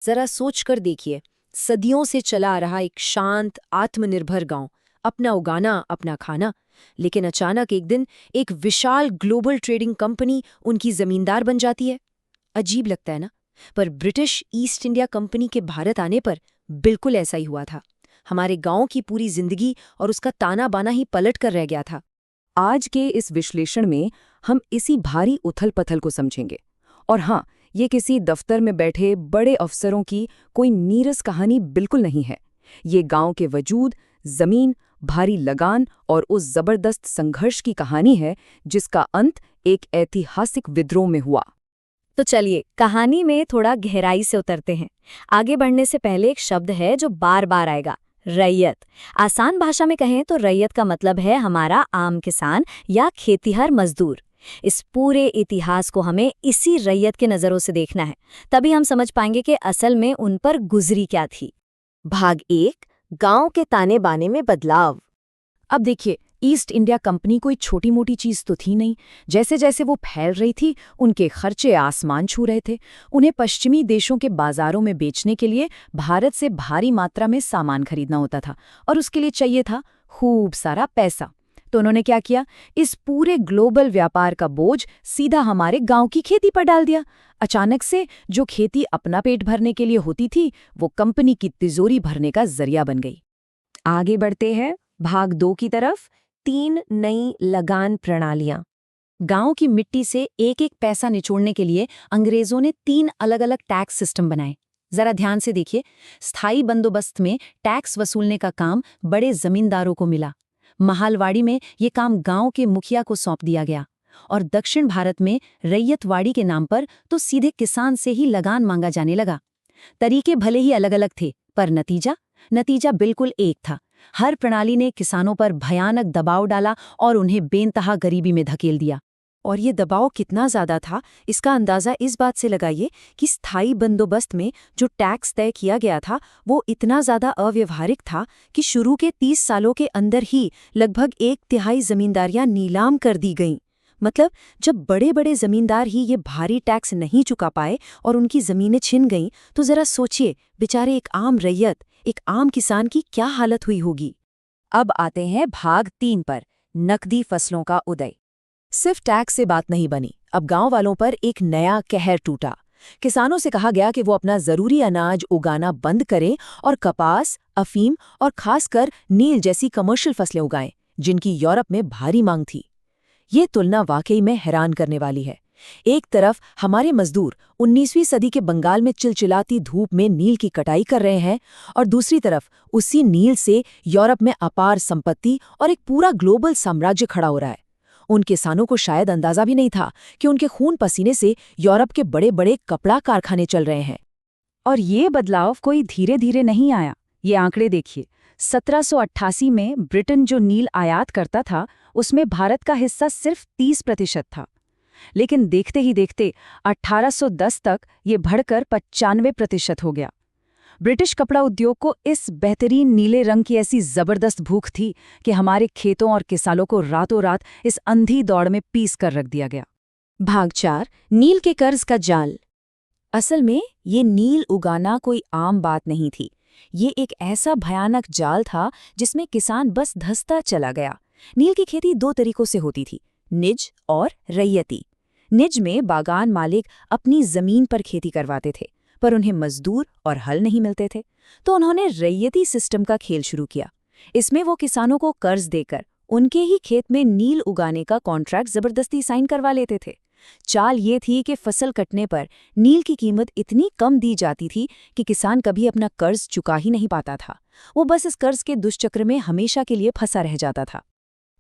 जरा सोच कर देखिए, सदियों से चला आ रहा एक शांत आत्मनिर्भर गांव, अपना उगाना अपना खाना। लेकिन अचानक एक दिन एक विशाल ग्लोबल ट्रेडिंग कंपनी उनकी जमींदार बन जाती है। अजीब लगता है ना? पर ब्रिटिश ईस्ट इंडिया कंपनी के भारत आने पर बिल्कुल ऐसा ही हुआ था। हमारे गांव की पूरी जिंदगी और उसका ताना बाना ही पलट कर रह गया था। आज के इस विश्लेषण में हम इसी भारी उथल-पथल को समझेंगे। और हाँ, ये किसी दफ्तर में बैठे बड़े अफसरों की कोई नीरस कहानी बिल्कुल नहीं है। ये गांव के वजूद, जमीन, भारी लगान और उस जबरदस्त संघर्ष की कहानी है जिसका अंत एक ऐतिहासिक विद्रोह में हुआ। तो चलिए कहानी में थोड़ा गहराई से उतरते हैं। आगे बढ़ने से पहले एक शब्द है जो बार बार आएगा, रैयत। आसान भाषा में कहें तो रैयत का मतलब है हमारा आम किसान या खेतीहर मजदूर। इस पूरे इतिहास को हमें इसी रैयत के नज़रों से देखना है, तभी हम समझ पाएंगे कि असल में उन पर गुजरी क्या थी। भाग 1, गांव के ताने बाने में बदलाव। अब देखिए, ईस्ट इंडिया कंपनी कोई छोटी मोटी चीज तो थी नहीं। जैसे जैसे वो फैल रही थी, उनके खर्चे आसमान छू रहे थे। उन्हें पश्चिमी देशों के बाजारों में बेचने के लिए भारत से भारी मात्रा में सामान खरीदना होता था, और उसके लिए चाहिए था खूब सारा पैसा। तो उन्होंने क्या किया? इस पूरे ग्लोबल व्यापार का बोझ सीधा हमारे गांव की खेती पर डाल दिया। अचानक से जो खेती अपना पेट भरने के लिए होती थी, वो कंपनी की तिजोरी भरने का जरिया बन गई। आगे बढ़ते हैं भाग 2 की तरफ। 3 नई लगान प्रणालियां। गांव की मिट्टी से एक एक पैसा निचोड़ने के लिए अंग्रेजों ने 3 अलग अलग टैक्स सिस्टम बनाए। जरा ध्यान से देखिए। स्थायी बंदोबस्त में टैक्स वसूलने का काम बड़े जमींदारों को मिला। महालवाड़ी में ये काम गांव के मुखिया को सौंप दिया गया। और दक्षिण भारत में रैयतवाड़ी के नाम पर तो सीधे किसान से ही लगान मांगा जाने लगा। तरीके भले ही अलग अलग थे, पर नतीजा बिल्कुल एक था। हर प्रणाली ने किसानों पर भयानक दबाव डाला और उन्हें बेनतहा गरीबी में धकेल दिया। और ये दबाव कितना ज्यादा था, इसका अंदाजा इस बात से लगाइए कि स्थायी बंदोबस्त में जो टैक्स तय किया गया था, वो इतना ज्यादा अव्यवहारिक था कि शुरू के 30 सालों के अंदर ही लगभग 1/3 जमींदारियां नीलाम कर दी गईं। मतलब जब बड़े बड़े जमींदार ही ये भारी टैक्स नहीं चुका पाए और उनकी जमीनें छिन गईं, तो जरा सोचिए, बेचारे एक आम रैयत, एक आम किसान की क्या हालत हुई होगी। अब आते हैं भाग 3 पर, नकदी फसलों का उदय। सिर्फ टैक्स से बात नहीं बनी, अब गांव वालों पर एक नया कहर टूटा। किसानों से कहा गया कि वो अपना जरूरी अनाज उगाना बंद करें और कपास, अफीम और खासकर नील जैसी कमर्शियल फसलें उगाएं, जिनकी यूरोप में भारी मांग थी। ये तुलना वाकई में हैरान करने वाली है। एक तरफ हमारे मजदूर 19वीं सदी के बंगाल में चिलचिलाती धूप में नील की कटाई कर रहे हैं, और दूसरी तरफ उसी नील से यूरोप में अपार संपत्ति और एक पूरा ग्लोबल साम्राज्य खड़ा हो रहा है। उन किसानों को शायद अंदाजा भी नहीं था कि उनके खून पसीने से यूरोप के बड़े बड़े कपड़ा कारखाने चल रहे हैं। और ये बदलाव कोई धीरे धीरे नहीं आया। ये आंकड़े देखिए, 1788 में ब्रिटेन जो नील आयात करता था, उसमें भारत का हिस्सा सिर्फ 30% था। लेकिन देखते ही देखते 1810 तक ये बढ़कर 95% हो गया। ब्रिटिश कपड़ा उद्योग को इस बेहतरीन नीले रंग की ऐसी जबरदस्त भूख थी कि हमारे खेतों और किसानों को रातों रात इस अंधी दौड़ में पीस कर रख दिया गया। भाग 4, नील के कर्ज का जाल। असल में ये नील उगाना कोई आम बात नहीं थी। ये एक ऐसा भयानक जाल था जिसमें किसान बस धंसता चला गया। नील की खेती 2 तरीकों से होती थी, निज और रैयती। निज में बागान मालिक अपनी जमीन पर खेती करवाते थे, पर उन्हें मजदूर और हल नहीं मिलते थे, तो उन्होंने रैयती सिस्टम का खेल शुरू किया। इसमें वो किसानों को कर्ज देकर उनके ही खेत में नील उगाने का कॉन्ट्रैक्ट जबरदस्ती साइन करवा लेते थे। चाल ये थी कि फसल कटने पर नील की कीमत इतनी कम दी जाती थी कि किसान कभी अपना कर्ज चुका ही नहीं पाता था। वो बस इस कर्ज के दुष्चक्र में हमेशा के लिए फंसा रह जाता था।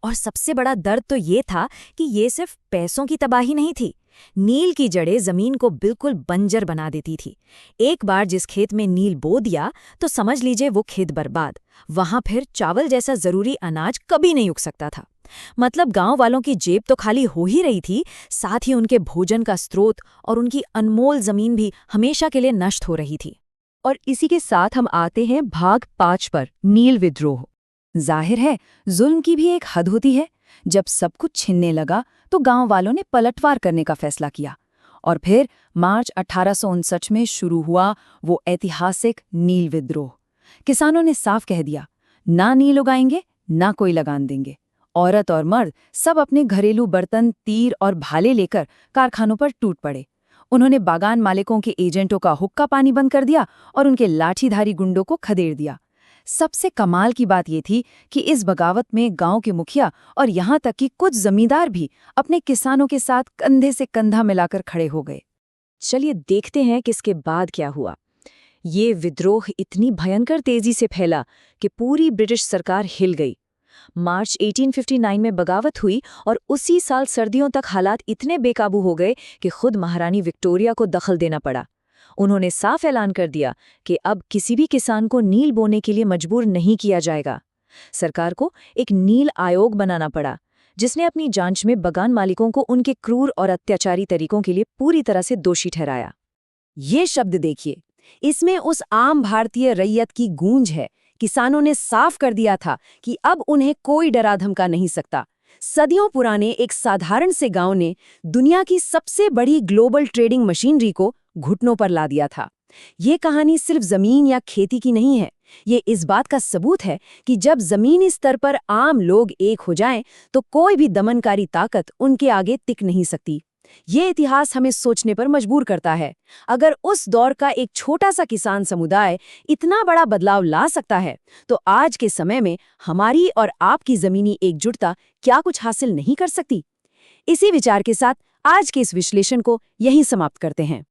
और सबसे बड़ा दर्द तो ये था कि ये सिर्फ पैसों की तबाही नहीं थी। नील की जड़ें जमीन को बिल्कुल बंजर बना देती थी। एक बार जिस खेत में नील बो दिया तो समझ लीजिए वो खेत बर्बाद। वहां फिर चावल जैसा जरूरी अनाज कभी नहीं उग सकता था। मतलब गांव वालों की जेब तो खाली हो ही रही थी, साथ ही उनके भोजन का स्रोत और उनकी अनमोल जमीन भी हमेशा के लिए नष्ट हो रही थी। और इसी के साथ हम आते हैं भाग 5 पर, नील विद्रोह। जाहिर है, जुल्म की भी एक हद होती है। जब सब कुछ छिनने लगा तो गांव वालों ने पलटवार करने का फैसला किया और फिर मार्च 1859 में शुरू हुआ वो ऐतिहासिक नील विद्रोह। किसानों ने साफ कह दिया, ना नील उगाएंगे, ना कोई लगान देंगे। औरत और मर्द सब अपने घरेलू बर्तन, तीर और भाले लेकर कारखानों पर टूट पड़े। उन्होंने बागान मालिकों के एजेंटों का हुक्का पानी बंद कर दिया और उनके लाठीधारी गुंडों को खदेड़ दिया। सबसे कमाल की बात ये थी कि इस बगावत में गांव के मुखिया और यहाँ तक कि कुछ जमींदार भी अपने किसानों के साथ कंधे से कंधा मिलाकर खड़े हो गए। चलिए देखते हैं कि इसके बाद क्या हुआ। ये विद्रोह इतनी भयंकर तेजी से फैला कि पूरी ब्रिटिश सरकार हिल गई। मार्च 1859 में बगावत हुई और उसी साल सर्दियों तक हालात इतने बेकाबू हो गए कि खुद महारानी विक्टोरिया को दखल देना पड़ा। उन्होंने साफ ऐलान कर दिया कि अब किसी भी किसान को नील बोने के लिए मजबूर नहीं किया जाएगा। सरकार को एक नील आयोग बनाना पड़ा, जिसने अपनी जांच में बागान मालिकों को उनके क्रूर और अत्याचारी तरीकों के लिए पूरी तरह से दोषी ठहराया। ये शब्द देखिए, इसमें उस आम भारतीय रैयत की गूंज है। किसानों ने साफ कर दिया था कि अब उन्हें कोई डरा धमका नहीं सकता। सदियों पुराने एक साधारण से गांव ने दुनिया की सबसे बड़ी ग्लोबल ट्रेडिंग मशीनरी को घुटनों पर ला दिया था। ये कहानी सिर्फ जमीन या खेती की नहीं है, ये इस बात का सबूत है कि जब जमीनी स्तर पर आम लोग एक हो जाएं, तो कोई भी दमनकारी ताकत उनके आगे टिक नहीं सकती। ये इतिहास हमें सोचने पर मजबूर करता है। अगर उस दौर का एक छोटा सा किसान समुदाय इतना बड़ा बदलाव ला सकता है, तो आज के समय में हमारी और आपकी जमीनी एकजुटता क्या कुछ हासिल नहीं कर सकती? इसी विचार के साथ आज के इस विश्लेषण को यहीं समाप्त करते हैं।